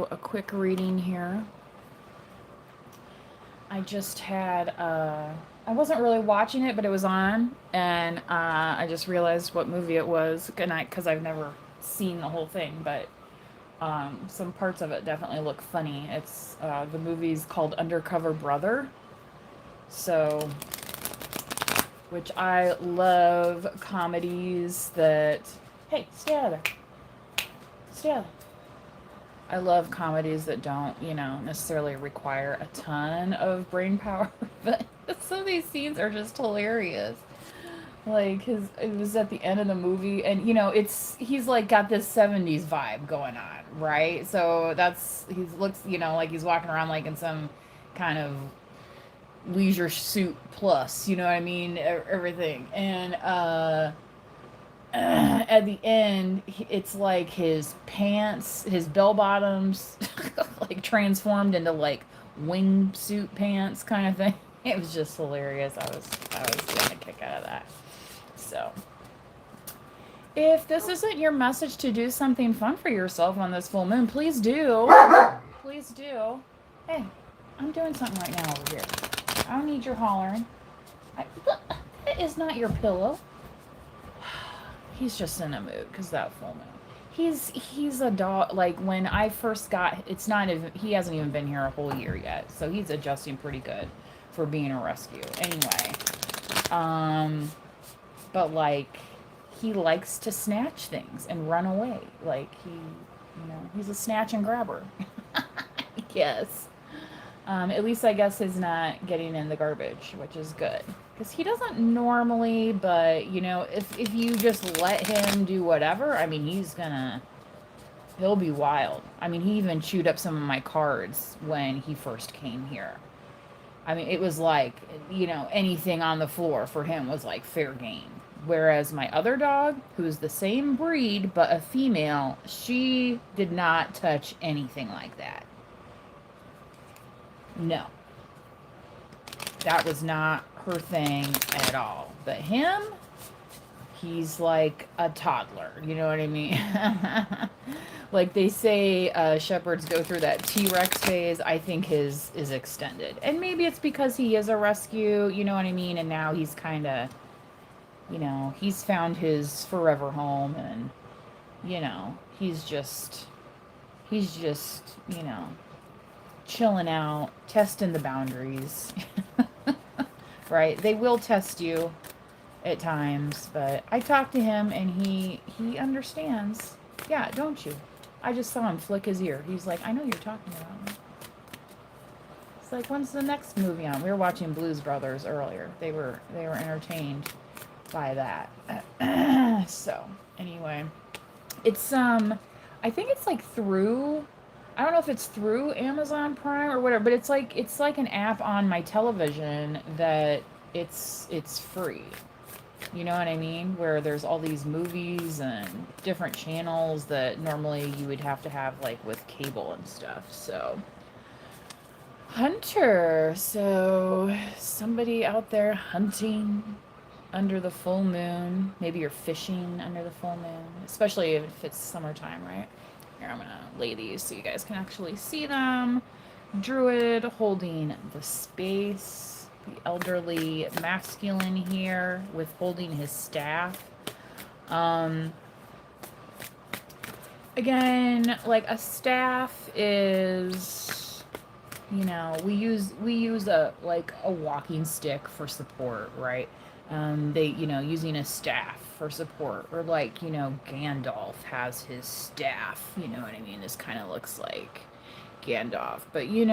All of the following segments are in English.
do a quick reading here. I just had, I wasn't really watching it, but it was on, and I just realized what movie it was, because I've never seen the whole thing, but some parts of it definitely look funny. It's the movie's called Undercover Brother, so which I love comedies that. Hey, stay out of there. Stay out of there. I love comedies that don't, necessarily require a ton of brain power, but some of these scenes are just hilarious. Like it was at the end of the movie, and he's like got this '70s vibe going on, right? So he looks, like he's walking around like in some kind of leisure suit plus, you know what I mean? Everything, and at the end, it's like his pants, his bell bottoms, like transformed into like wingsuit pants kind of thing. It was just hilarious. I was getting a kick out of that. So, if this isn't your message to do something fun for yourself on this full moon, please do. Please do. Hey, I'm doing something right now over here. I don't need your hollering. That is not your pillow. He's just in a mood because that full moon. He's a dog. Like when I first got, it's not even. He hasn't even been here a whole year yet, so he's adjusting pretty good for being a rescue. Anyway, but like he likes to snatch things and run away. Like he's a snatch and grabber. Yes. At least I guess he's not getting in the garbage, which is good. Because he doesn't normally, but, if you just let him do whatever, I mean, he'll be wild. I mean, he even chewed up some of my cards when he first came here. I mean, it was like, anything on the floor for him was like fair game. Whereas my other dog, who's the same breed, but a female, she did not touch anything like that. No. That was not her thing at all. But him, he's like a toddler. You know what I mean? Like they say shepherds go through that T-Rex phase. I think his is extended. And maybe it's because he is a rescue, you know what I mean? And now he's kind of, he's found his forever home. And, he's just, chilling out, testing the boundaries. Right? They will test you at times, but I talked to him and he understands. Yeah, don't you? I just saw him flick his ear. He's like, I know you're talking about me. It's like, when's the next movie on? We were watching Blues Brothers earlier. They were entertained by that. So, anyway, it's I think it's like through, I don't know if it's through Amazon Prime or whatever, but it's like an app on my television that it's free. You know what I mean? Where there's all these movies and different channels that normally you would have to have like with cable and stuff. So Hunter, so somebody out there hunting under the full moon. Maybe you're fishing under the full moon, especially if it's summertime, right? Here, I'm gonna lay these so you guys can actually see them. Druid holding the space. The elderly masculine here with holding his staff. Again, like a staff is, we use a walking stick for support, right? Using a staff for support, or like, Gandalf has his staff, you know what I mean? This kind of looks like Gandalf, but you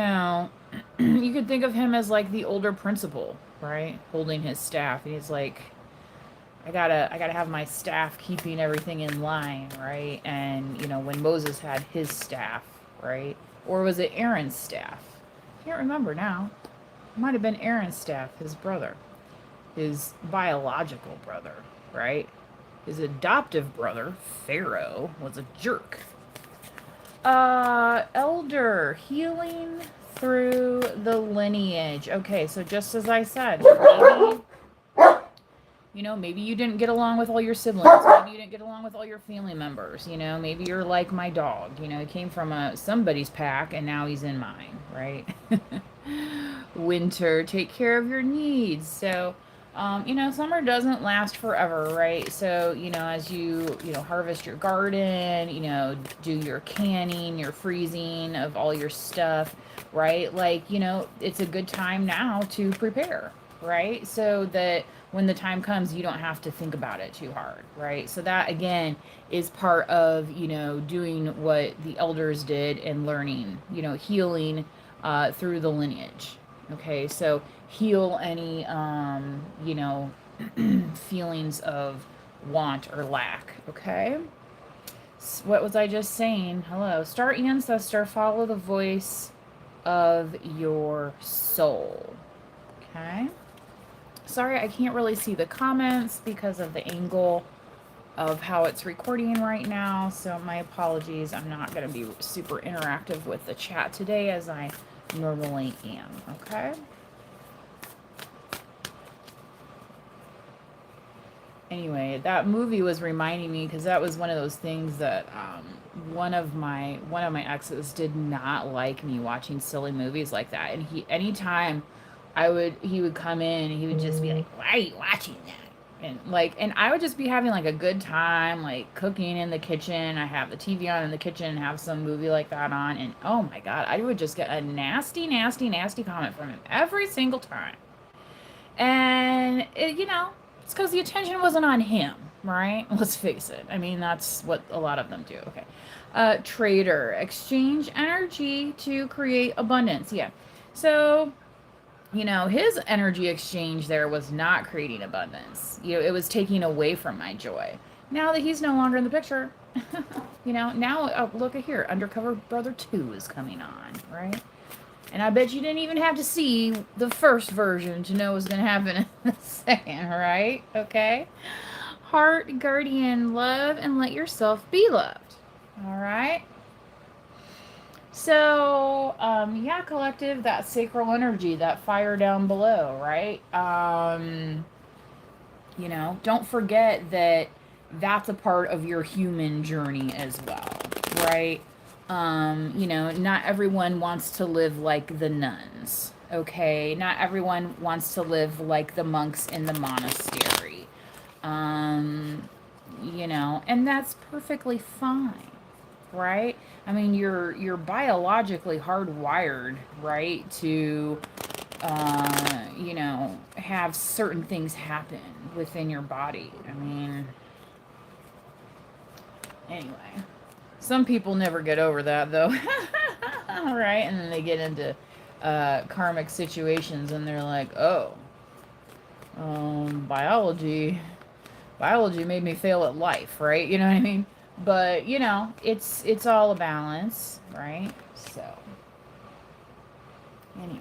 could think of him as like the older principal, right? Holding his staff. And he's like, I gotta have my staff keeping everything in line, right? And when Moses had his staff, right? Or was it Aaron's staff? I can't remember now. It might have been Aaron's staff, his brother. His biological brother, right? His adoptive brother, Pharaoh, was a jerk. Elder, healing through the lineage. Okay, so just as I said, You know, maybe you didn't get along with all your siblings. Maybe you didn't get along with all your family members. You know, maybe you're like my dog. You know, he came from somebody's pack and now he's in mine, right? Winter, take care of your needs. So, you know, summer doesn't last forever, right? So, you know, as you know, harvest your garden, you know, do your canning, your freezing of all your stuff, right? Like, you know, it's a good time now to prepare, right? So that when the time comes, you don't have to think about it too hard, right? So that again is part of, you know, doing what the elders did and learning, you know, healing through the lineage. Okay, so heal any, you know, feelings of want or lack. Okay, so what was I just saying? Hello, star ancestor, follow the voice of your soul. Okay. Sorry, I can't really see the comments because of the angle of how it's recording right now. So my apologies. I'm not going to be super interactive with the chat today as I normally am. Okay. Anyway, that movie was reminding me because that was one of those things that one of my exes did not like me watching silly movies like that. And anytime he would come in and he would just be like, "Why are you watching that?" And I would just be having like a good time, like cooking in the kitchen. I have the TV on in the kitchen and have some movie like that on, and oh my God, I would just get a nasty, nasty, nasty comment from him every single time. And you know, it's because the attention wasn't on him, right? Let's face it. I mean, that's what a lot of them do. Okay. Trader, exchange energy to create abundance. Yeah. So, you know, his energy exchange there was not creating abundance. You know, it was taking away from my joy. Now that he's no longer in the picture, you know, now look at here. Undercover Brother 2 is coming on, right? And I bet you didn't even have to see the first version to know what's going to happen in the second, right? Okay. Heart, guardian, love, and let yourself be loved. All right. So, yeah, collective, that sacral energy, that fire down below, right? You know, don't forget that that's a part of your human journey as well, right? You know, not everyone wants to live like the nuns, okay? Not everyone wants to live like the monks in the monastery. You know, and that's perfectly fine, right? I mean, you're biologically hardwired, right, to you know, have certain things happen within your body. I mean, anyway. Some people never get over that, though. Right? And then they get into karmic situations and they're like, oh, biology made me fail at life, right? You know what I mean? But, you know, it's all a balance, right? So, anyway.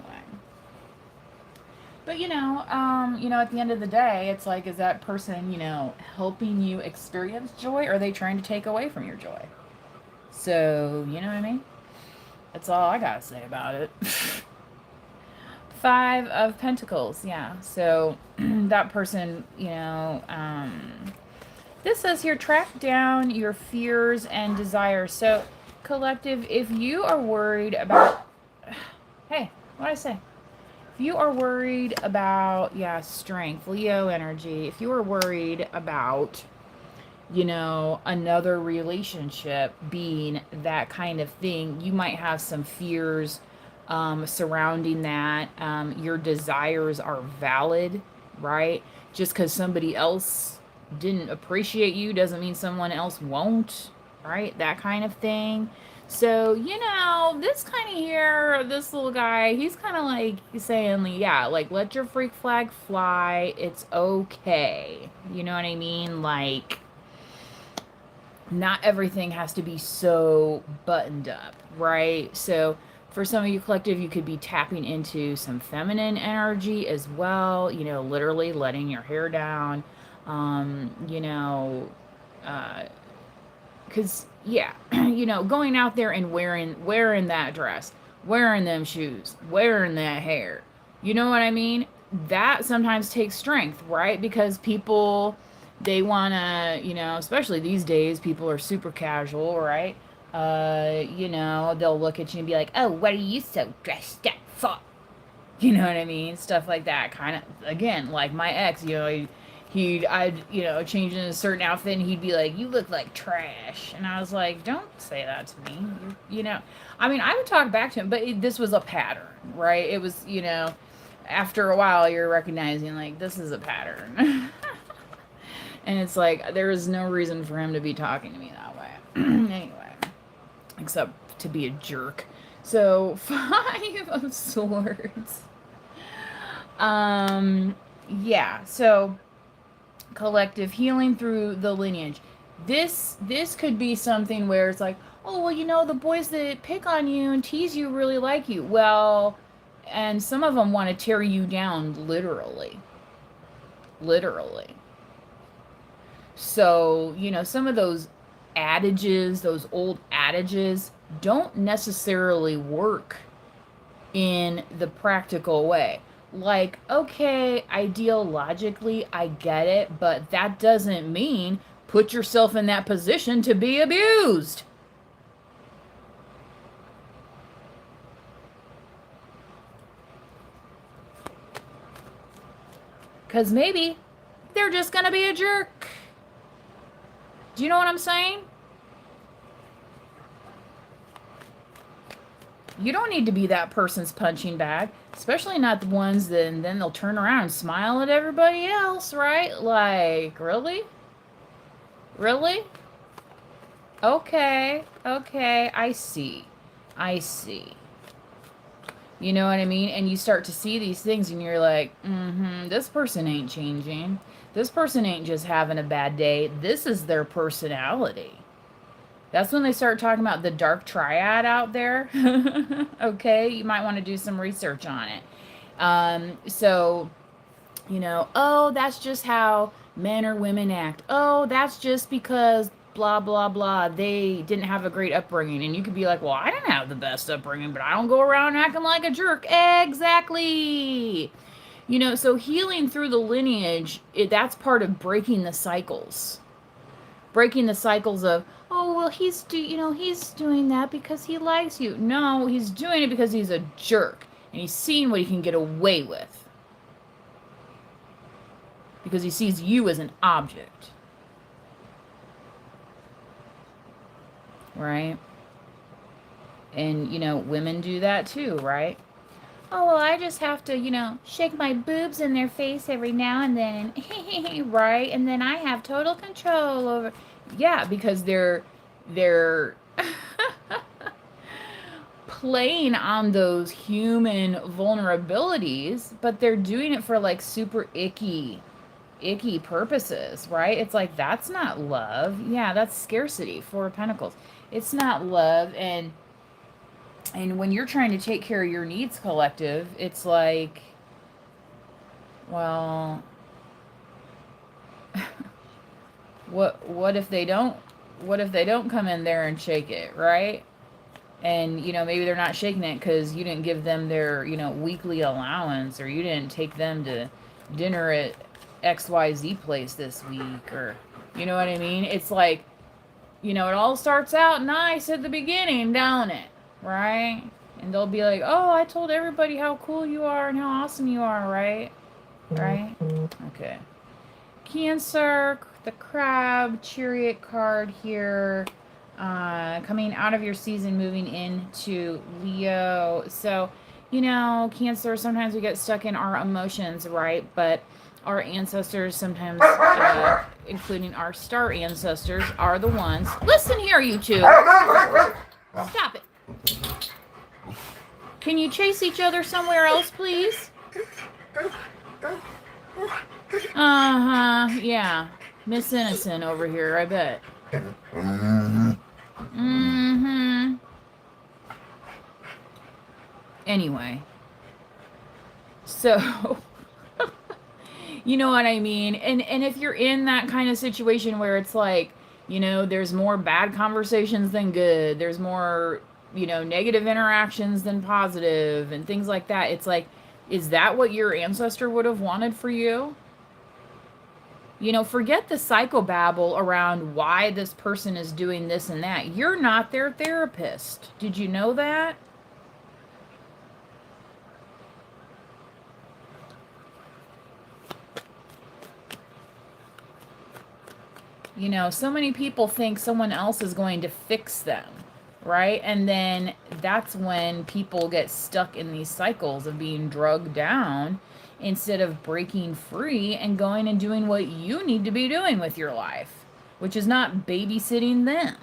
But, you know, at the end of the day, it's like, is that person, you know, helping you experience joy, or are they trying to take away from your joy? So, you know what I mean? That's all I gotta say about it. 5 of Pentacles, yeah. So, that person, you know, this says here, track down your fears and desires. So, collective, if you are worried about... Hey, what'd I say? If you are worried about, yeah, strength, Leo energy, if you are worried about... you know, another relationship being that kind of thing, you might have some fears surrounding that. Your desires are valid, right? Just because somebody else didn't appreciate you doesn't mean someone else won't, right? That kind of thing. So, you know, this kind of here, this little guy, he's kind of like saying, yeah, like, let your freak flag fly. It's okay. You know what I mean? Like, not everything has to be so buttoned up, right? So for some of you collective, you could be tapping into some feminine energy as well, you know, literally letting your hair down, you know, because, yeah, you know, going out there and wearing that dress, wearing them shoes, wearing that hair, you know what I mean? that sometimes takes strength, right? Because people, they want to, especially these days, people are super casual, right? They'll look at you and be like, oh, what are you so dressed up for? You know what I mean? Stuff like that. Kind of, again, like my ex, I'd, change in a certain outfit and he'd be like, you look like trash. And I was like, don't say that to me. I mean, I would talk back to him, but this was a pattern, right? It was, after a while, you're recognizing, like, this is a pattern. And it's like, there is no reason for him to be talking to me that way. Anyway, except to be a jerk. So, 5 of Swords. Yeah, so collective healing through the lineage. This could be something where it's like, oh, well, the boys that pick on you and tease you really like you. Well, and some of them want to tear you down literally. Literally. So, some of those adages, those old adages, don't necessarily work in the practical way. Like, okay, ideologically, I get it, but that doesn't mean put yourself in that position to be abused. Because maybe they're just going to be a jerk. Do you know what I'm saying? You don't need to be that person's punching bag, especially not the ones that and then they'll turn around and smile at everybody else, right? Like, really? Really? Okay, I see. You know what I mean? And you start to see these things and you're like, this person ain't changing. This person ain't just having a bad day. This is their personality. That's when they start talking about the dark triad out there. Okay, you might want to do some research on it. So, oh, that's just how men or women act. Oh, that's just because blah, blah, blah. They didn't have a great upbringing. And you could be like, well, I didn't have the best upbringing, but I don't go around acting like a jerk. Exactly. So healing through the lineage, that's part of breaking the cycles. Breaking the cycles of, oh, well, he's doing that because he likes you. No, he's doing it because he's a jerk. And he's seeing what he can get away with. Because he sees you as an object. Right? And, women do that too, right? Oh, well, I just have to, shake my boobs in their face every now and then. Right? And then I have total control over... Yeah, because they're playing on those human vulnerabilities, but they're doing it for, like, super icky purposes, right? It's like, that's not love. Yeah, that's scarcity. 4 of Pentacles. It's not love, and when you're trying to take care of your needs, collective, it's like, well, what if they don't come in there and shake it, right? And maybe they're not shaking it because you didn't give them their weekly allowance, or you didn't take them to dinner at XYZ place this week, or you know what I mean? It's like, it all starts out nice at the beginning, don't it? Right? And they'll be like, oh, I told everybody how cool you are and how awesome you are, right? Right? Okay. Cancer, the Crab, Chariot card here. Coming out of your season, moving into Leo. So, Cancer, sometimes we get stuck in our emotions, right? But our ancestors sometimes, including our star ancestors, are the ones. Listen here, you two. Stop it. Can you chase each other somewhere else, please? Yeah. Miss Innocent over here, I bet. Anyway. So, you know what I mean? And if you're in that kind of situation where it's like, there's more bad conversations than good, there's more, negative interactions than positive and things like that, it's like, Is that what your ancestor would have wanted for you? You know, forget the psychobabble around why this person is doing this and that. You're not their therapist. Did you know that? You know, so many people think someone else is going to fix them, right? And then that's when people get stuck in these cycles of being drugged down instead of breaking free and going and doing what you need to be doing with your life, which is not babysitting them.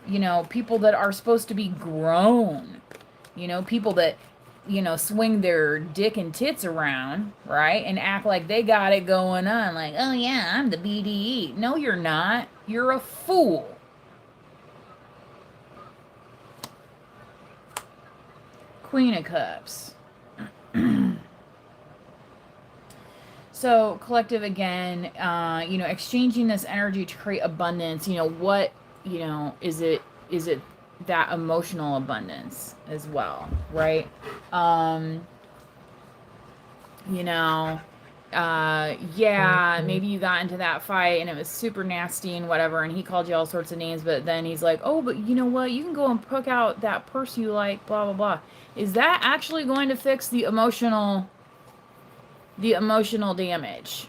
You know, people that are supposed to be grown, you know, people that, you know, swing their dick and tits around, right? And act like they got it going on. Like, oh yeah, I'm the BDE. No, you're not. You're a fool. Queen of Cups. So, collective again, you know, exchanging this energy to create abundance. You know, what, you know, is it that emotional abundance as well, right? You know, yeah, maybe you got into that fight and it was super nasty and whatever, and he called you all sorts of names, but then he's like, oh, but you know what? You can go and pick out that purse you like, blah, blah, blah. Is that actually going to fix the emotional damage?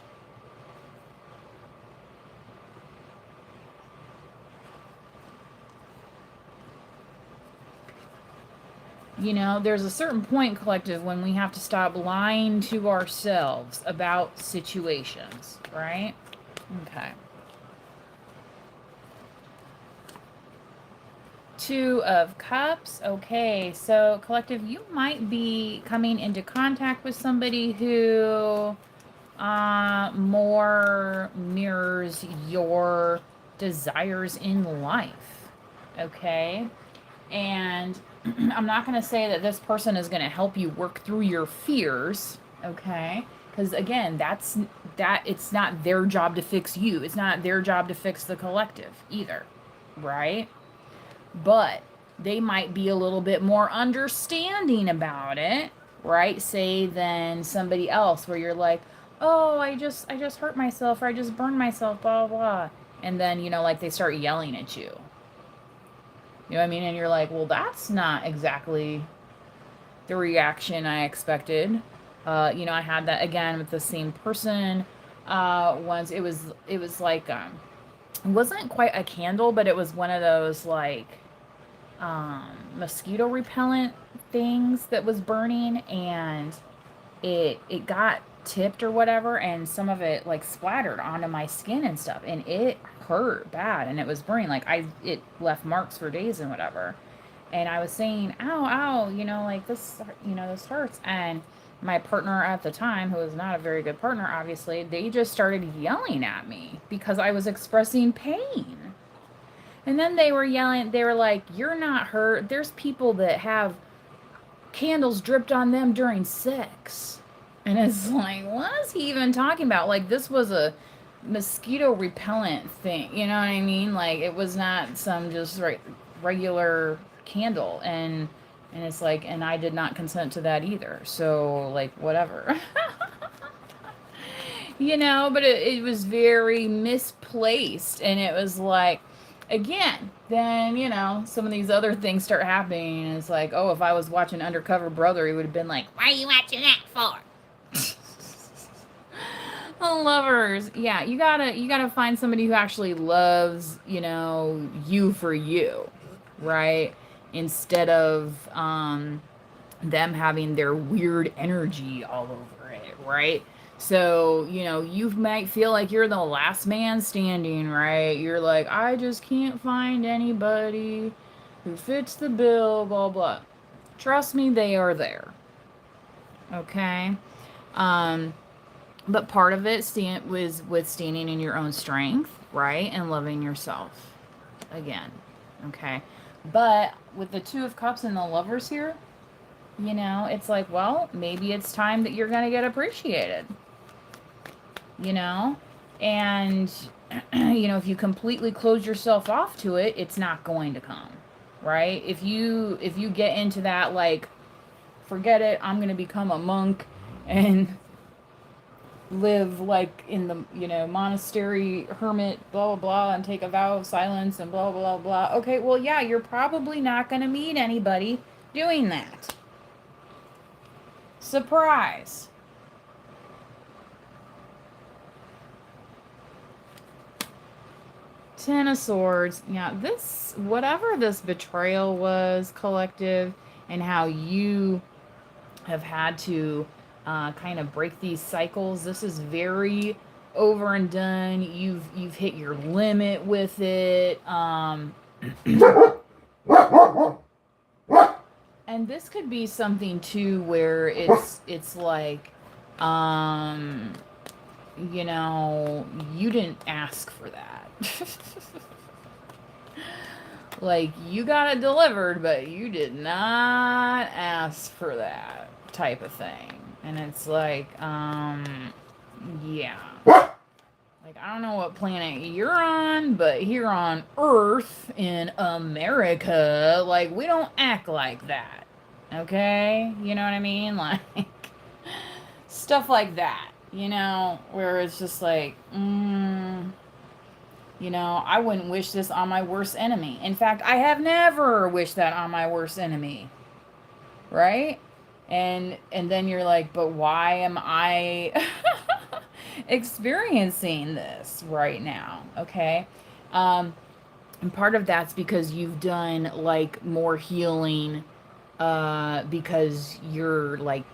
You know, there's a certain point, collective, when we have to stop lying to ourselves about situations, right? Okay. Two of Cups. Okay, so collective, you might be coming into contact with somebody who more mirrors your desires in life. Okay? And I'm not going to say that this person is going to help you work through your fears, okay? Because again, it's not their job to fix you. It's not their job to fix the collective either, right? But they might be a little bit more understanding about it, right? Say than somebody else where you're like, "Oh, I just hurt myself or I just burned myself, blah blah blah." And then, you know, like they start yelling at you. You know what I mean? And you're like, well, that's not exactly the reaction I expected. You know, I had that again with the same person. Once it was like, it wasn't quite a candle, but it was one of those like, mosquito repellent things that was burning, and it got tipped or whatever, and some of it like splattered onto my skin and stuff, and it hurt bad, and it was burning, like it left marks for days and whatever. And I was saying, ow, ow, you know, like this, you know, this hurts. And my partner at the time, who was not a very good partner, obviously, they just started yelling at me because I was expressing pain. And then they were yelling, they were like, you're not hurt. There's people that have candles dripped on them during sex. And it's like, what is he even talking about? Like, this was a mosquito repellent thing. You know what I mean? Like, it was not some just regular candle. And it's like, and I did not consent to that either. So, like, whatever. You know, but it was very misplaced. And it was like, again, then, you know, some of these other things start happening. And it's like, oh, if I was watching Undercover Brother, he would have been like, why are you watching that for? Oh, lovers. Yeah, you gotta find somebody who actually loves, you know, you for you, right? Instead of them having their weird energy all over it, right? So, you know, you might feel like you're the last man standing, right? You're like, I just can't find anybody who fits the bill, blah, blah. Trust me, they are there. Okay? But part of it was with standing in your own strength, right? And loving yourself. Again. Okay? But with the Two of Cups and the Lovers here, you know, it's like, well, maybe it's time that you're going to get appreciated. You know? And, you know, if you completely close yourself off to it, it's not going to come. Right? If you get into that, like, forget it. I'm going to become a monk and live like in the, monastery hermit, blah, blah, blah, and take a vow of silence and blah, blah, blah. Okay, well, yeah, you're probably not going to meet anybody doing that. Surprise. Ten of Swords. Yeah, this, whatever this betrayal was, collective, and how you have had to kind of break these cycles. This is very over and done. You've hit your limit with it. And this could be something too where it's like, you didn't ask for that. Like, you got it delivered, but you did not ask for that type of thing. And it's like, yeah. Like, I don't know what planet you're on, but here on Earth in America, like, we don't act like that. Okay? You know what I mean? Like, stuff like that. Where it's just like, I wouldn't wish this on my worst enemy. In fact, I have never wished that on my worst enemy. Right? And then you're like, but why am I experiencing this right now? Okay? And part of that's because you've done, like, more healing because you're, like,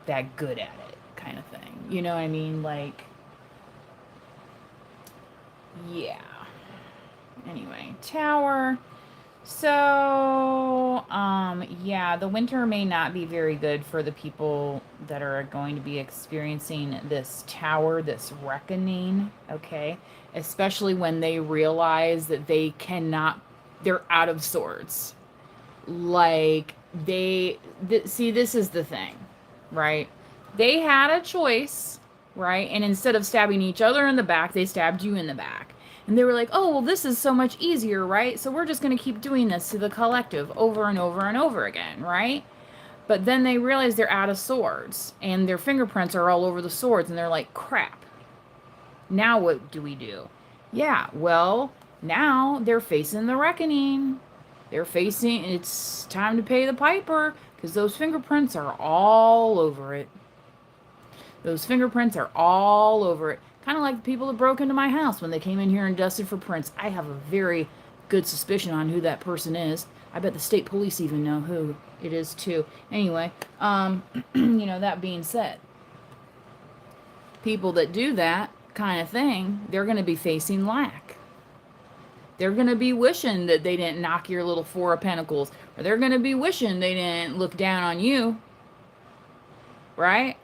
that good at it kind of thing. You know what I mean? Like, yeah. Anyway, Tower. So, yeah, the winter may not be very good for the people that are going to be experiencing this Tower, this reckoning, okay? Especially when they realize that they're out of swords. Like, see, this is the thing, right? They had a choice, right? And instead of stabbing each other in the back, they stabbed you in the back. And they were like, oh, well, this is so much easier, right? So we're just going to keep doing this to the collective over and over and over again, right? But then they realize they're out of swords, and their fingerprints are all over the swords, and they're like, crap. Now what do we do? Yeah, well, now they're facing the reckoning. It's time to pay the piper, because those fingerprints are all over it. Those fingerprints are all over it. Kind of like the people that broke into my house when they came in here and dusted for prints. I have a very good suspicion on who that person is. I bet the state police even know who it is too. Anyway, that being said, people that do that kind of thing, they're going to be facing lack. They're going to be wishing that they didn't knock your little Four of Pentacles, or they're going to be wishing they didn't look down on you, right?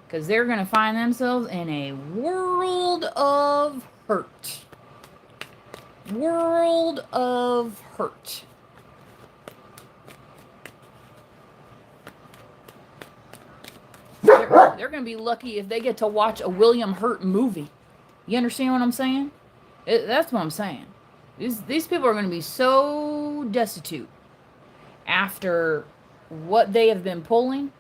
Because they're going to find themselves in a world of hurt. World of hurt. They're going to be lucky if they get to watch a William Hurt movie. You understand what I'm saying? That's what I'm saying. These people are going to be so destitute after what they have been pulling.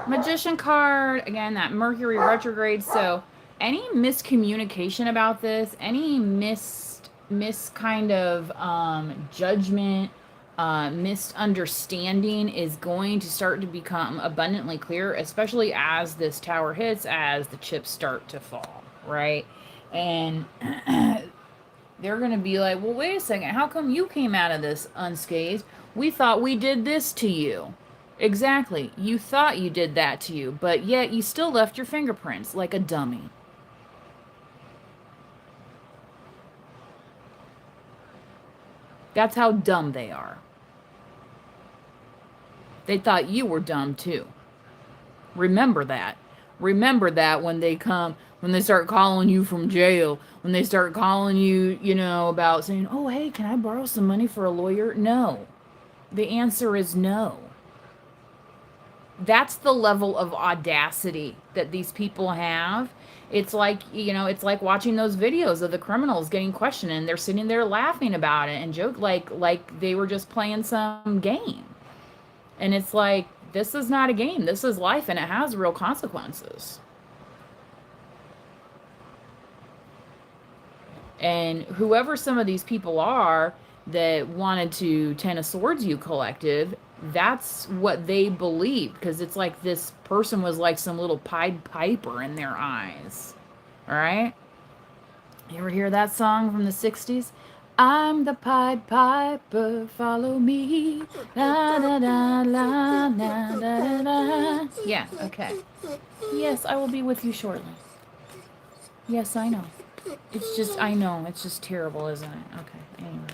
Magician card, again, that Mercury retrograde. So any miscommunication about this, any mis kind of judgment, misunderstanding is going to start to become abundantly clear, especially as this Tower hits, as the chips start to fall, right? And they're going to be like, well, wait a second, how come you came out of this unscathed? We thought we did this to you. Exactly. You thought you did that to you, but yet you still left your fingerprints like a dummy. That's how dumb they are. They thought you were dumb too. Remember that. Remember that when they start calling you from jail, when they start calling you, about saying, oh, hey, can I borrow some money for a lawyer? No. The answer is no. that's the level of audacity that these people have. It's like, it's like watching those videos of the criminals getting questioned and they're sitting there laughing about it and joke like they were just playing some game. And it's like, this is not a game. This is life, and it has real consequences. And whoever some of these people are that wanted to Ten of Swords you collective, that's what they believe, because it's like this person was like some little Pied Piper in their eyes. All right? You ever hear that song from the 60s? I'm the Pied Piper, follow me. La da da la la da da da. Yeah, okay. Yes, I will be with you shortly. Yes, I know. It's just, I know, it's just terrible, isn't it? Okay, anyway.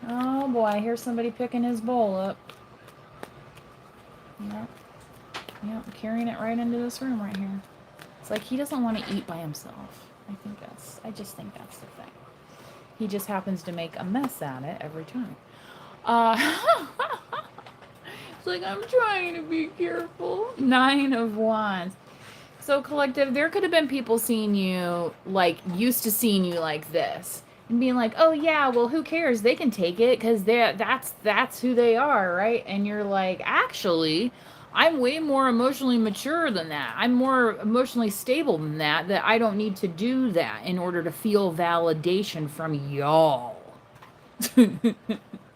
Oh boy, I hear somebody picking his bowl up. Yep, carrying it right into this room right here. It's like he doesn't want to eat by himself. I just think that's the thing. He just happens to make a mess at it every time. It's like, I'm trying to be careful. 9 of Wands. So collective, there could have been people seeing you, like, used to seeing you like this. And being like, oh yeah, well, who cares? They can take it because that's who they are, right? And you're like, actually, I'm way more emotionally mature than that. I'm more emotionally stable than that, that I don't need to do that in order to feel validation from y'all.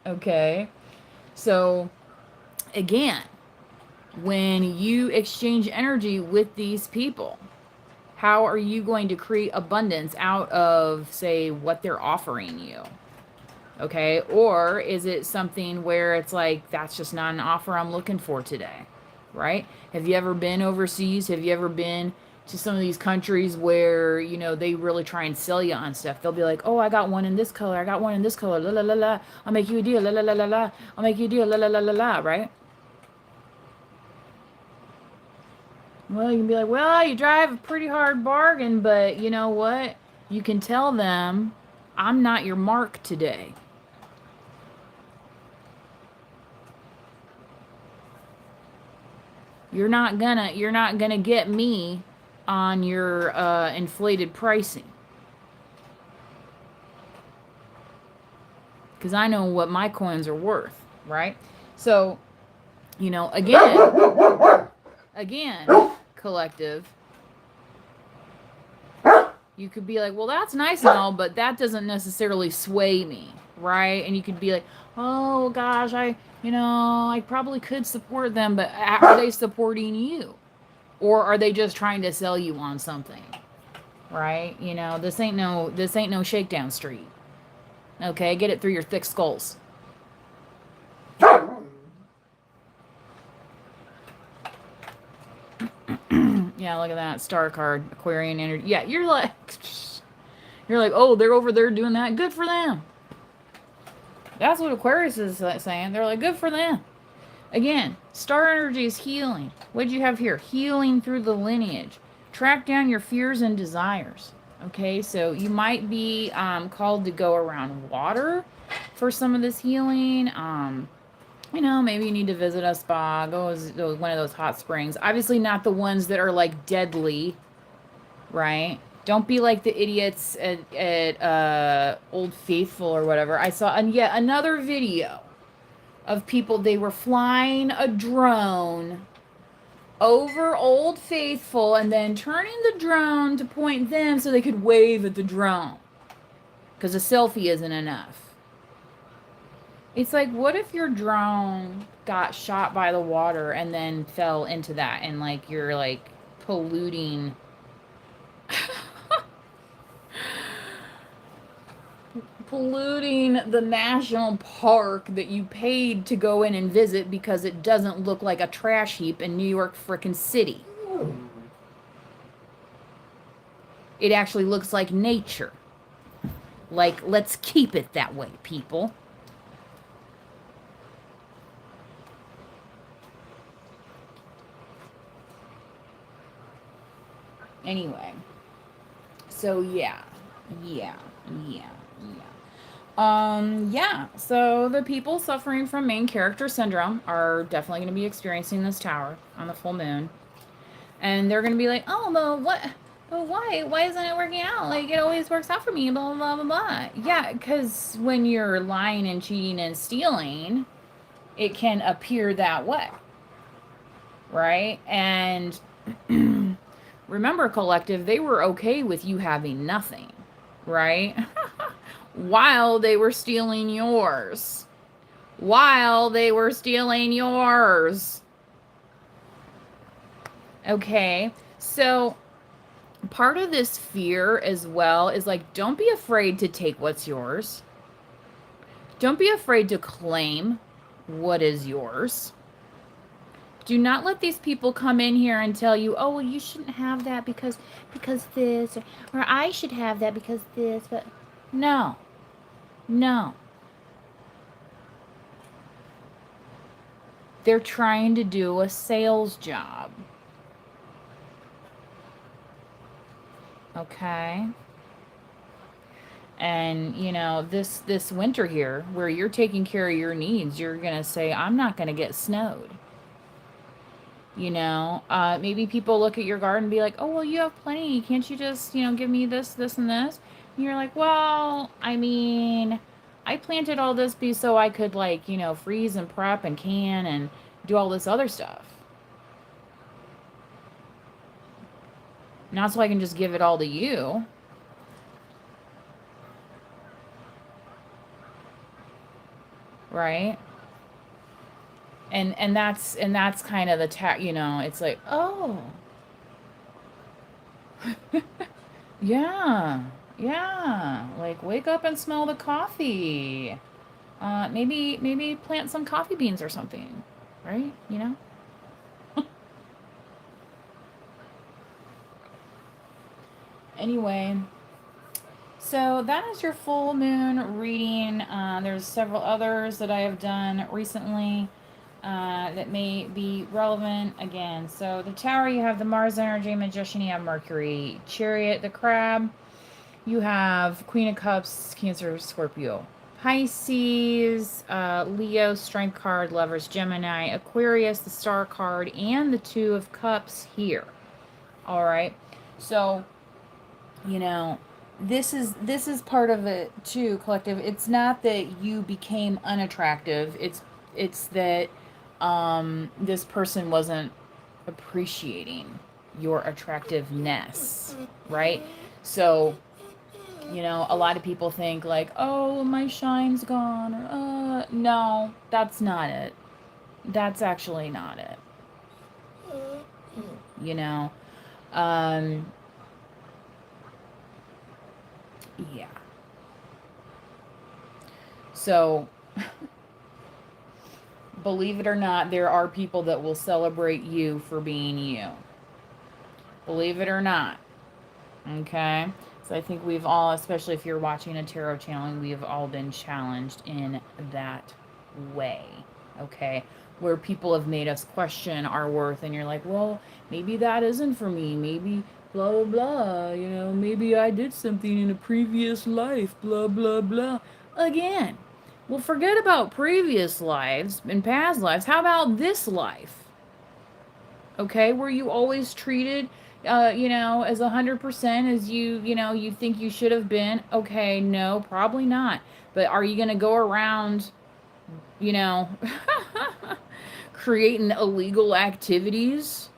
Okay? So, again, when you exchange energy with these people, how are you going to create abundance out of, say, what they're offering you? Okay? Or is it something where it's like, that's just not an offer I'm looking for today, right? Have you ever been overseas? Have you ever been to some of these countries where, they really try and sell you on stuff? They'll be like, oh, I got one in this color. I got one in this color. La, la, la, la. I'll make you a deal. La, la, la, la, la. I'll make you a deal. La, la, la, la, la, right? Well, you can be like, well, you drive a pretty hard bargain, but you know what? You can tell them, I'm not your mark today. You're not gonna get me on your inflated pricing. Because I know what my coins are worth, right? So, again, collective, you could be like, well, that's nice and all, but that doesn't necessarily sway me, right? And you could be like, oh gosh, I probably could support them, but are they supporting you? Or are they just trying to sell you on something? Right? This ain't no shakedown street. Okay, get it through your thick skulls. Yeah, look at that star card, Aquarian energy. Yeah, you're like, oh, they're over there doing that. Good for them. That's what Aquarius is saying. They're like, good for them. Again, star energy is healing. What did you have here? Healing through the lineage. Track down your fears and desires. Okay, so you might be called to go around water for some of this healing. Maybe you need to visit a spa, go to one of those hot springs. Obviously not the ones that are like deadly, right? Don't be like the idiots at Old Faithful or whatever. I saw yet another video of people, they were flying a drone over Old Faithful and then turning the drone to point them so they could wave at the drone. Because a selfie isn't enough. It's like, what if your drone got shot by the water and then fell into that and like you're like polluting the national park that you paid to go in and visit because it doesn't look like a trash heap in New York frickin' City. It actually looks like nature. Like, let's keep it that way, people. Anyway, so yeah. Yeah, so the people suffering from main character syndrome are definitely going to be experiencing this tower on the full moon. And they're going to be like, oh, but what? But why? Why isn't it working out? Like, it always works out for me, blah, blah, blah, blah. Yeah, because when you're lying and cheating and stealing, it can appear that way, right? And remember, collective, they were okay with you having nothing, right? While they were stealing yours. While they were stealing yours. Okay, so part of this fear as well is like, don't be afraid to take what's yours. Don't be afraid to claim what is yours. Do not let these people come in here and tell you, oh, well, you shouldn't have that because this, or I should have that because this, but no, no. They're trying to do a sales job. Okay? And, you know, this winter here, where you're taking care of your needs, you're going to say, I'm not going to get snowed. You know, maybe people look at your garden and be like, oh, well, you have plenty. Can't you just, you know, give me this, this, and this? And you're like, well, I mean, I planted all this so I could, like, you know, freeze and prep and can and do all this other stuff. Not so I can just give it all to you. Right? And that's kind of the you know, it's like, oh. Yeah. Yeah. Like, wake up and smell the coffee. Maybe plant some coffee beans or something. Right? You know? Anyway, so that is your full moon reading. There's several others that I have done recently that may be relevant again. So the tower, you have the Mars energy, Magician, you have Mercury, Chariot, the Crab, you have Queen of Cups, Cancer, Scorpio, Pisces, Leo, Strength card, Lovers, Gemini, Aquarius, the Star card, and the Two of Cups here. All right, so you know, this is part of it too, collective. It's not that you became unattractive. It's that this person wasn't appreciating your attractiveness, right? So, you know, a lot of people think like, oh, my shine's gone, or no, that's not it. That's actually not it. You know, yeah. So, believe it or not, there are people that will celebrate you for being you. Believe it or not. Okay? So I think we've all, especially if you're watching a tarot channeling, we have all been challenged in that way. Okay? Where people have made us question our worth, and you're like, well, maybe that isn't for me. Maybe blah, blah, blah. You know, maybe I did something in a previous life. Blah, blah, blah. Again. Well, forget about previous lives and past lives. How about this life? Okay, were you always treated, you know, as 100% as you know, you think you should have been? Okay, no, probably not. But are you going to go around, you know, creating illegal activities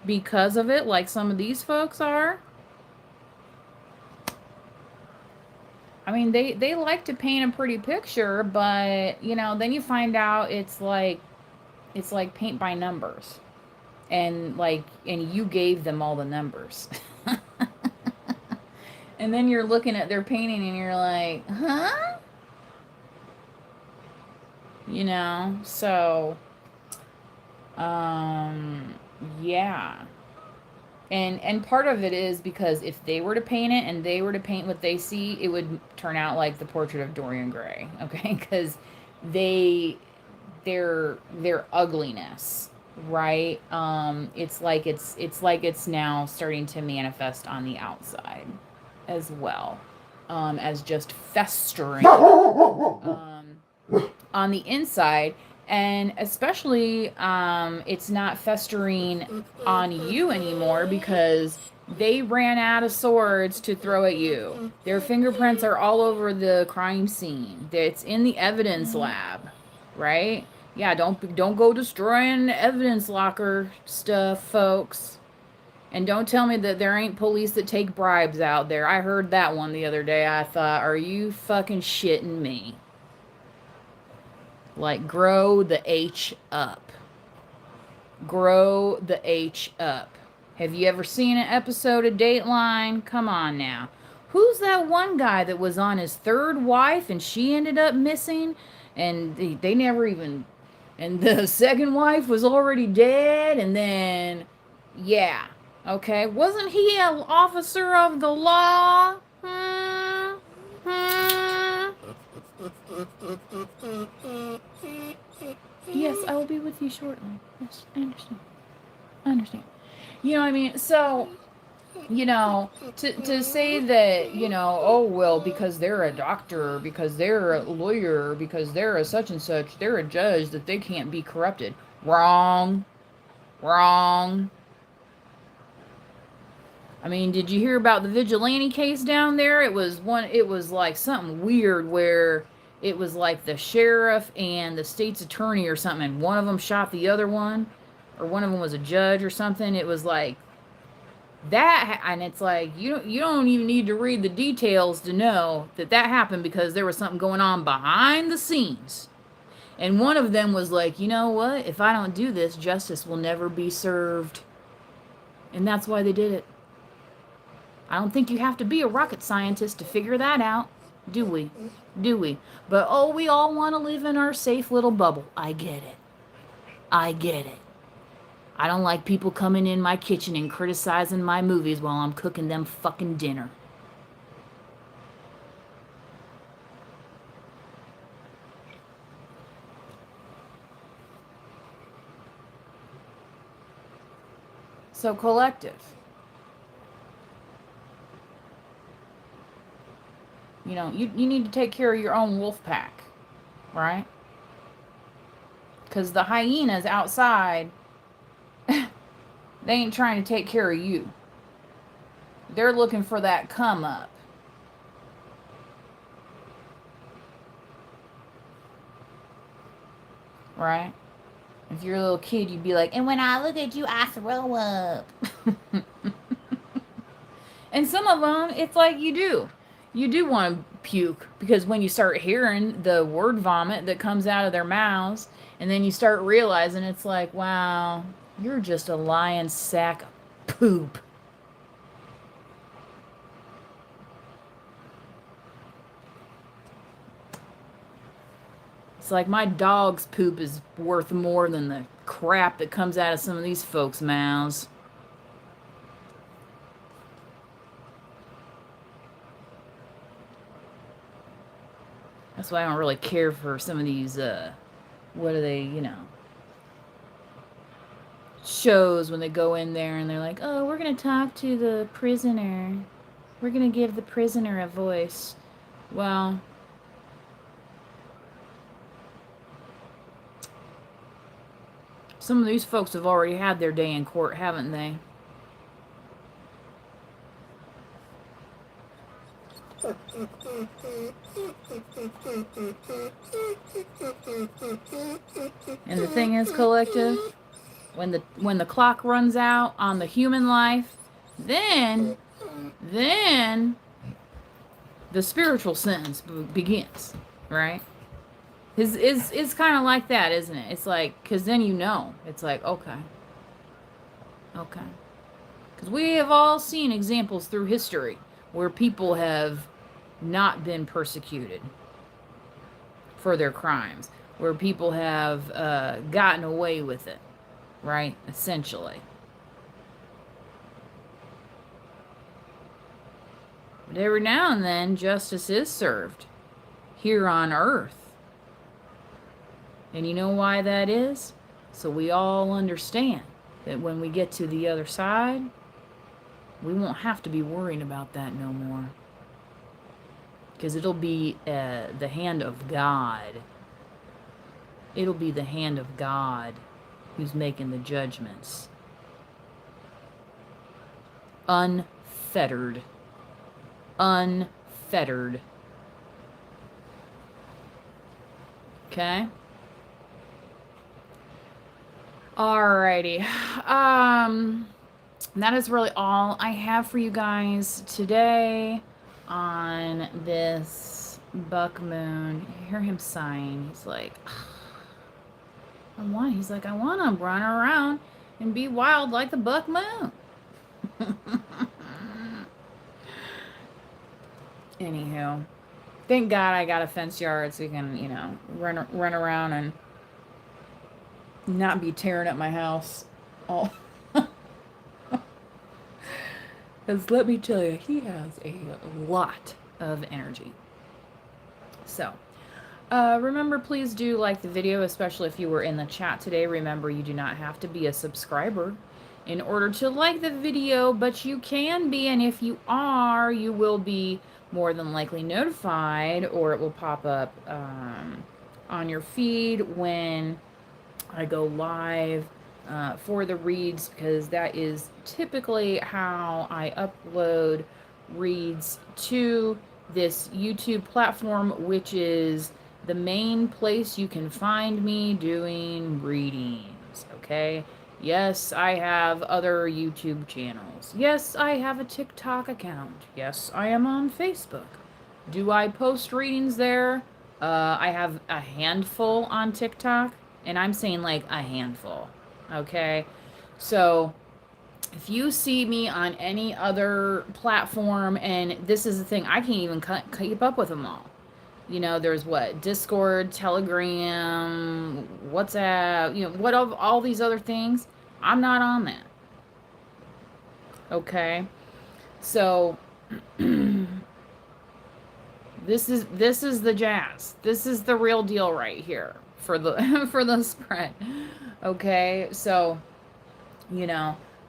because of it, like some of these folks are? I mean, they like to paint a pretty picture, but, you know, then you find out it's like paint by numbers. And you gave them all the numbers. And then you're looking at their painting and you're like, huh? You know, so yeah. And part of it is because if they were to paint it and they were to paint what they see, it would turn out like the portrait of Dorian Gray, okay? Because their ugliness, right? It's like it's now starting to manifest on the outside as well. as just festering on the inside. And especially, it's not festering on you anymore because they ran out of swords to throw at you. Their fingerprints are all over the crime scene. It's in the evidence lab, right? Yeah, don't go destroying evidence locker stuff, folks. And don't tell me that there ain't police that take bribes out there. I heard that one the other day. I thought, are you fucking shitting me? Like, grow the H up. Grow the H up. Have you ever seen an episode of Dateline? Come on now. Who's that one guy that was on his third wife and she ended up missing? And they never even... And the second wife was already dead. And then... Yeah. Okay. Wasn't he an officer of the law? Yes, I will be with you shortly. Yes, I understand. I understand. You know what I mean? So, you know, to say that, you know, oh, well, because they're a doctor, because they're a lawyer, because they're a such and such, they're a judge, that they can't be corrupted. Wrong. Wrong. I mean, did you hear about the vigilante case down there? It was like something weird where it was like the sheriff and the state's attorney or something, and one of them shot the other one, or one of them was a judge or something. It was like that, and it's like you don't even need to read the details to know that happened because there was something going on behind the scenes. And one of them was like, you know what? If I don't do this, justice will never be served. And that's why they did it. I don't think you have to be a rocket scientist to figure that out, do we? Do we? But, oh, we all want to live in our safe little bubble. I get it. I get it. I don't like people coming in my kitchen and criticizing my movies while I'm cooking them fucking dinner. So, collective. You know, you need to take care of your own wolf pack, right? Because the hyenas outside, they ain't trying to take care of you. They're looking for that come up. Right? If you're a little kid, you'd be like, and when I look at you, I throw up. And some of them, it's like you do. You do want to puke because when you start hearing the word vomit that comes out of their mouths, and then you start realizing it's like, wow, you're just a lying sack of poop. It's like my dog's poop is worth more than the crap that comes out of some of these folks' mouths. That's why I don't really care for some of these, what are they, you know, shows when they go in there and they're like, oh, we're going to talk to the prisoner. We're going to give the prisoner a voice. Well, some of these folks have already had their day in court, haven't they? And the thing is, collective, when the clock runs out on the human life, then the spiritual sentence begins, right? It's kind of like that, isn't it? It's like, because then you know, it's like, okay, because we have all seen examples through history where people have not been persecuted for their crimes, where people have gotten away with it, right? Essentially. But every now and then, justice is served here on earth. And you know why that is? So we all understand that when we get to the other side, we won't have to be worrying about that no more. Because it'll be the hand of God. It'll be the hand of God who's making the judgments. Unfettered. Unfettered. Okay? Alrighty. That is really all I have for you guys today on this buck moon. You hear him sighing. He's like, I want to run around and be wild like the buck moon. Anywho, thank God I got a fence yard so you can, run around and not be tearing up my house. Oh, because let me tell you, he has a lot of energy. So, remember, please do like the video, especially if you were in the chat today. Remember, you do not have to be a subscriber in order to like the video, but you can be, and if you are, you will be more than likely notified, or it will pop up on your feed when I go live for the reads, because that is typically how I upload reads to this YouTube platform, which is the main place you can find me doing readings, okay? Yes, I have other YouTube channels. Yes, I have a TikTok account. Yes, I am on Facebook. Do I post readings there? I have a handful on TikTok, and I'm saying like a handful, okay? So if you see me on any other platform, and this is the thing, I can't even keep up with them all. There's what? Discord, Telegram, WhatsApp, what of all these other things? I'm not on that. Okay? So this is the jazz. This is the real deal right here for the for the spread. Okay? So,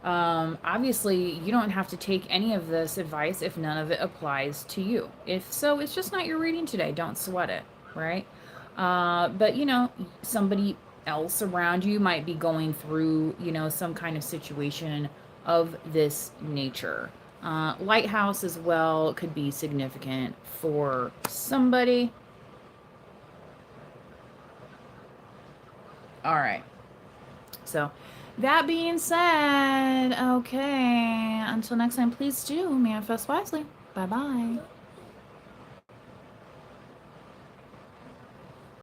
obviously you don't have to take any of this advice if none of it applies to you. If so, it's just not your reading today. Don't sweat it, right? But somebody else around you might be going through, some kind of situation of this nature. Lighthouse as well could be significant for somebody. All right. So, that being said, okay, until next time, please do manifest wisely. Bye-bye.